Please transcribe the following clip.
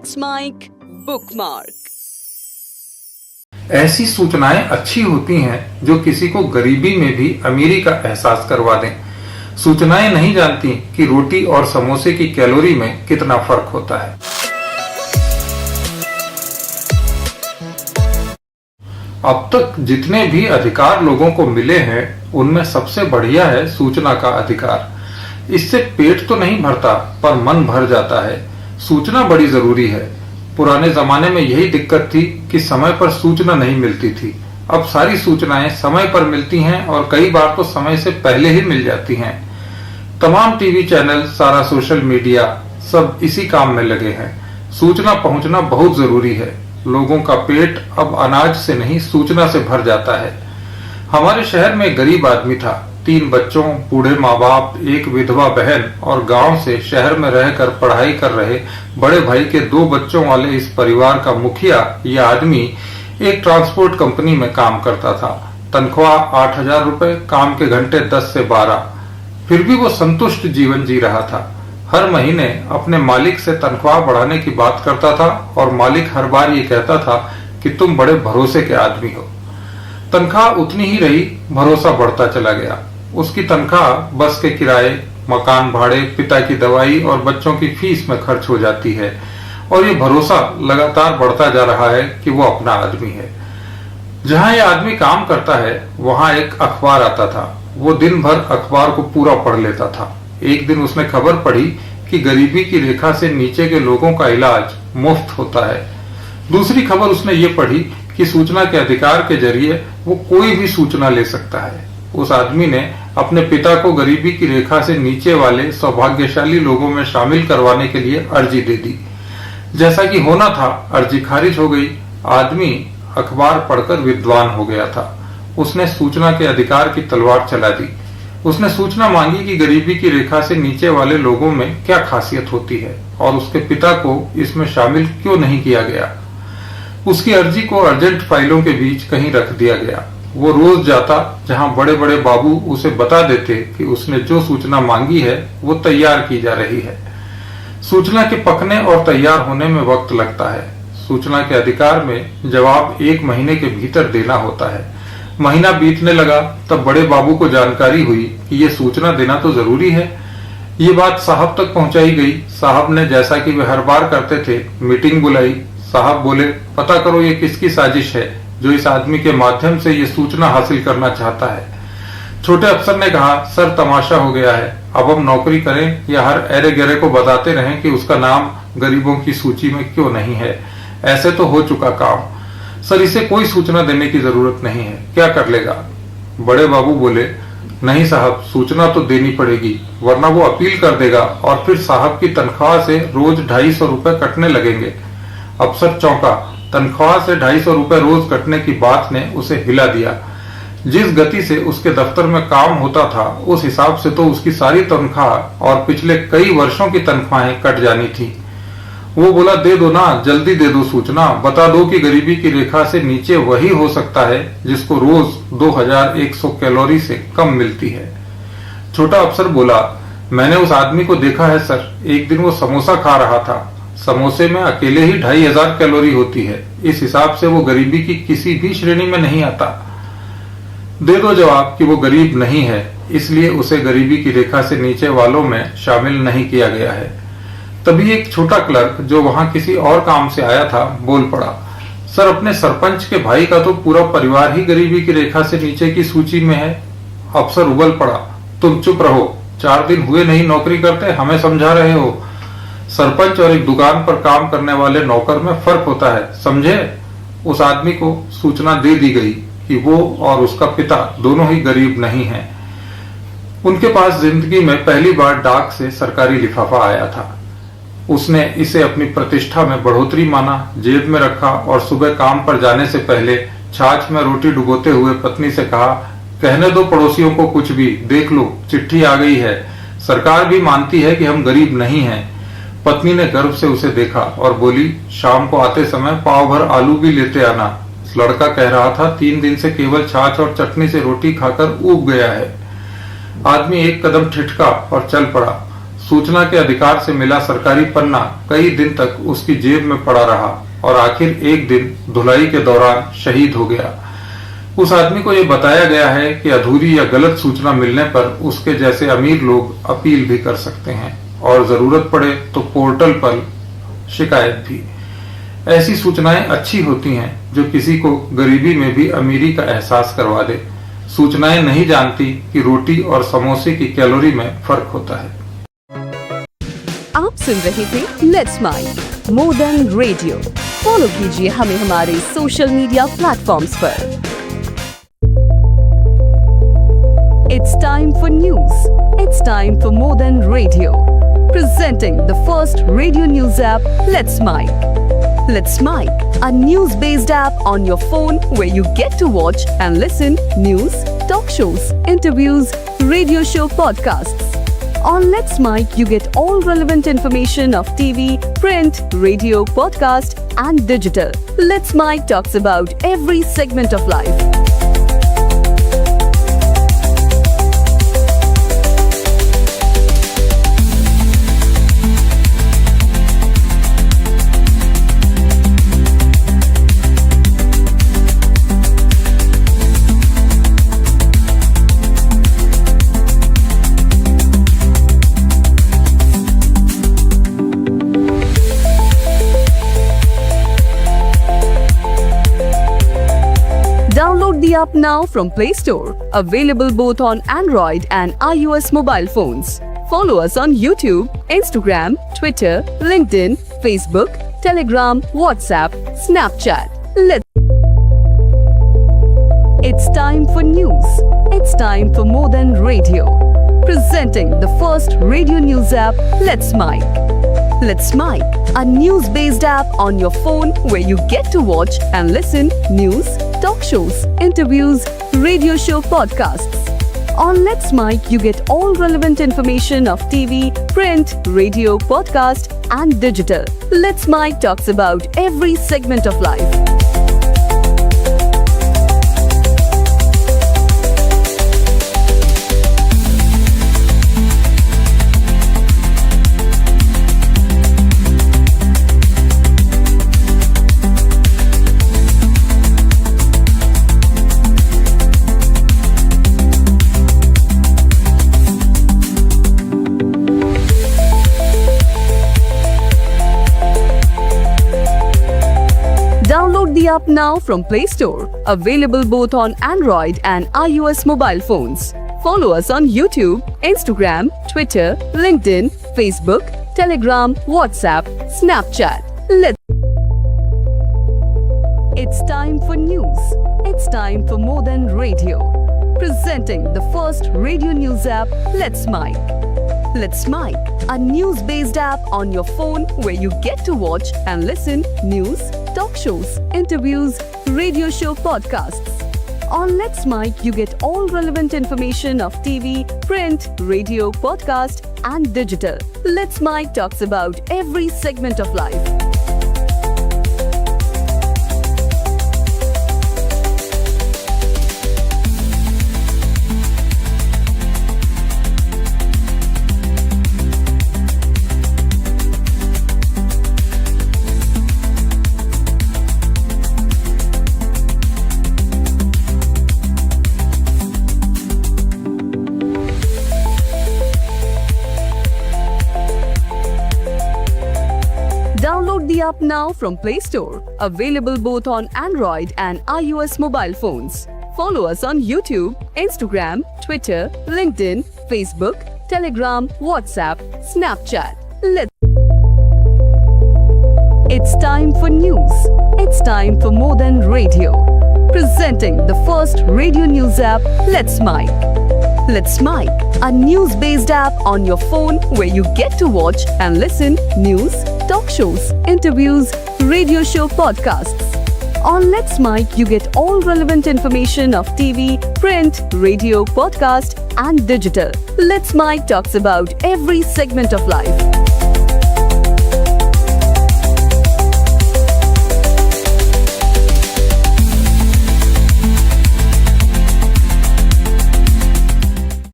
That's Mike bookmark. ऐसी सूचनाएं अच्छी होती हैं जो किसी को गरीबी में भी अमीरी का एहसास करवा दें। सूचनाएं नहीं जानती कि रोटी और समोसे की कैलोरी में कितना फर्क होता है। अब तक जितने भी अधिकार लोगों को मिले हैं उनमें सबसे बढ़िया है सूचना का अधिकार। इससे पेट तो नहीं भरता पर मन भर जाता है। सूचना बड़ी जरूरी है। पुराने जमाने में यही दिक्कत थी कि समय पर सूचना नहीं मिलती थी। अब सारी सूचनाएं समय पर मिलती हैं और कई बार तो समय से पहले ही मिल जाती हैं। तमाम टीवी चैनल, सारा सोशल मीडिया सब इसी काम में लगे हैं। सूचना पहुंचना बहुत जरूरी है। लोगों का पेट अब अनाज से नहीं सूचना से भर जाता है। हमारे शहर में एक गरीब आदमी था। 3 बच्चों, बूढ़े माँ बाप, एक विधवा बहन और गांव से शहर में रहकर पढ़ाई कर रहे बड़े भाई के 2 बच्चों वाले इस परिवार का मुखिया यह आदमी एक ट्रांसपोर्ट कंपनी में काम करता था। तनख्वाह 8,000 रुपए, काम के घंटे 10 से 12। फिर भी वो संतुष्ट जीवन जी रहा था। हर महीने अपने मालिक से तनख्वाह बढ़ाने की बात करता था और मालिक हर बार ये कहता था कि तुम बड़े भरोसे के आदमी हो। तनख्वाह उतनी ही रही, भरोसा बढ़ता चला गया। उसकी तनख्वाह बस के किराए, मकान भाड़े, पिता की दवाई और बच्चों की फीस में खर्च हो जाती है और ये भरोसा लगातार बढ़ता जा रहा है कि वो अपना आदमी है। जहां ये आदमी काम करता है वहां एक अखबार आता था। वो दिन भर अखबार को पूरा पढ़ लेता था। एक दिन उसने खबर पढ़ी कि गरीबी की रेखा से नीचे के लोगों का इलाज मुफ्त होता है। दूसरी खबर उसने ये पढ़ी कि सूचना के अधिकार के जरिए वो कोई भी सूचना ले सकता है। उस आदमी ने अपने पिता को गरीबी की रेखा से नीचे वाले सौभाग्यशाली लोगों में शामिल करवाने के लिए अर्जी दे दी। जैसा कि होना था, अर्जी खारिज हो गई। आदमी अखबार पढ़कर विद्वान हो गया था। उसने सूचना के अधिकार की तलवार चला दी। उसने सूचना मांगी कि गरीबी की रेखा से नीचे वाले लोगों में क्या खासियत होती है और उसके पिता को इसमें शामिल क्यों नहीं किया गया। उसकी अर्जी को अर्जेंट फाइलों के बीच कहीं रख दिया गया। वो रोज जाता जहां बड़े बड़े बाबू उसे बता देते कि उसने जो सूचना मांगी है वो तैयार की जा रही है। सूचना के पकने और तैयार होने में वक्त लगता है। सूचना के अधिकार में जवाब 1 महीने के भीतर देना होता है। महीना बीतने लगा तब बड़े बाबू को जानकारी हुई कि ये सूचना देना तो जरूरी है। ये बात साहब तक पहुंचाई गई। साहब ने, जैसा कि वे हर बार करते थे, मीटिंग बुलाई। साहब बोले, पता करो ये किसकी साजिश है जो इस आदमी के माध्यम से ये सूचना हासिल करना चाहता है। छोटे अफसर ने कहा, सर तमाशा हो गया है। अब हम नौकरी करें या हर एरे गहरे को बताते रहें कि उसका नाम गरीबों की सूची में क्यों नहीं है। ऐसे तो हो चुका काम। सर इसे कोई सूचना देने की जरूरत नहीं है, क्या कर लेगा। बड़े बाबू बोले, नहीं साहब, सूचना तो देनी पड़ेगी वरना वो अपील कर देगा और फिर साहब की तनख्वाह से रोज 250 रुपए कटने लगेंगे। अफसर चौंका। तनख्वाह से 250 रुपए रोज कटने की बात ने उसे हिला दिया। जिस गति से उसके दफ्तर में काम होता था उस हिसाब से तो उसकी सारी तनख्वाह और पिछले कई वर्षों की तनख्वाहें कट जानी थी। वो बोला, दे दो ना, जल्दी दे दो सूचना। बता दो कि गरीबी की रेखा से नीचे वही हो सकता है जिसको रोज 2100 कैलोरी से कम मिलती है। छोटा अफसर बोला, मैंने उस आदमी को देखा है सर। एक दिन वो समोसा खा रहा था। समोसे में अकेले ही 2500 कैलोरी होती है। इस हिसाब से वो गरीबी की किसी भी श्रेणी में नहीं आता। दे दो जवाब कि वो गरीब नहीं है, इसलिए उसे गरीबी की रेखा से नीचे वालों में शामिल नहीं किया गया है। तभी एक छोटा क्लर्क जो वहां किसी और काम से आया था बोल पड़ा, सर अपने सरपंच के भाई का तो पूरा परिवार ही गरीबी की रेखा से नीचे की सूची में है। अफसर उबल पड़ा, तुम चुप रहो। 4 दिन हुए नहीं नौकरी करते, हमें समझा रहे हो। सरपंच और एक दुकान पर काम करने वाले नौकर में फर्क होता है, समझे। उस आदमी को सूचना दे दी गई कि वो और उसका पिता दोनों ही गरीब नहीं हैं। उनके पास जिंदगी में पहली बार डाक से सरकारी लिफाफा आया था। उसने इसे अपनी प्रतिष्ठा में बढ़ोतरी माना, जेब में रखा और सुबह काम पर जाने से पहले छाछ में रोटी डुबोते हुए पत्नी से कहा, कहने दो पड़ोसियों को कुछ भी, देख लो चिट्ठी आ गई है। सरकार भी मानती है कि हम गरीब नहीं हैं। पत्नी ने गर्व से उसे देखा और बोली, शाम को आते समय पाव भर आलू भी लेते आना। लड़का कह रहा था, 3 दिन से केवल छाछ और चटनी से रोटी खाकर ऊब गया है। आदमी एक कदम ठिठका और चल पड़ा। सूचना के अधिकार से मिला सरकारी पन्ना कई दिन तक उसकी जेब में पड़ा रहा और आखिर एक दिन धुलाई के दौरान शहीद हो गया। उस आदमी को यह बताया गया है कि अधूरी या गलत सूचना मिलने पर उसके जैसे अमीर लोग अपील भी कर सकते हैं और जरूरत पड़े तो पोर्टल पर शिकायत भी। ऐसी सूचनाएं अच्छी होती हैं जो किसी को गरीबी में भी अमीरी का एहसास करवा दे। सूचनाएं नहीं जानती कि रोटी और समोसे की कैलोरी में फर्क होता है। आप सुन रहे थे let's mind more than radio. Follow कीजिए हमें हमारे सोशल मीडिया प्लेटफॉर्म्स पर। It's time for news. It's time for more than radio. Presenting the first radio news app, Let's Mic. Let's Mic, a news-based app on your phone where you get to watch and listen news, talk shows, interviews, radio show podcasts. On Let's Mic, you get all relevant information of TV, print, radio, podcast, and digital. Let's Mic talks about every segment of life. Download the app now from Play Store. Available both on Android and iOS mobile phones. Follow us on YouTube, Instagram, Twitter, LinkedIn, Facebook, Telegram, WhatsApp, Snapchat. It's time for news. It's time for more than radio. Presenting the first radio news app, Let's Mic. Let's Mic, a news-based app on your phone where you get to watch and listen news, talk shows, interviews, radio show podcasts. On Let's Mic, you get all relevant information of TV, print, radio, podcast, and digital. Let's Mic talks about every segment of life. Download the app now from Play Store. Available both on Android and iOS mobile phones. Follow us on YouTube, Instagram, Twitter, LinkedIn, Facebook, Telegram, WhatsApp, Snapchat. It's time for news. It's time for more than radio. Presenting the first radio news app, Let's Mic. Let's Mic, a news-based app on your phone where you get to watch and listen news, talk shows, interviews, radio show podcasts. On Let's Mic, you get all relevant information of TV, print, radio, podcast, and digital. Let's Mic talks about every segment of life. Download the app now from Play Store. Available both on Android and iOS mobile phones. Follow us on YouTube, Instagram, Twitter, LinkedIn, Facebook, Telegram, WhatsApp, Snapchat. It's time for news. It's time for more than radio. Presenting the first radio news app, Let's Mic. Let's Mic, a news-based app on your phone where you get to watch and listen news, talk shows, interviews, radio show podcasts. On Let's Mic, you get all relevant information of TV, print, radio, podcast, and digital. Let's Mic talks about every segment of life.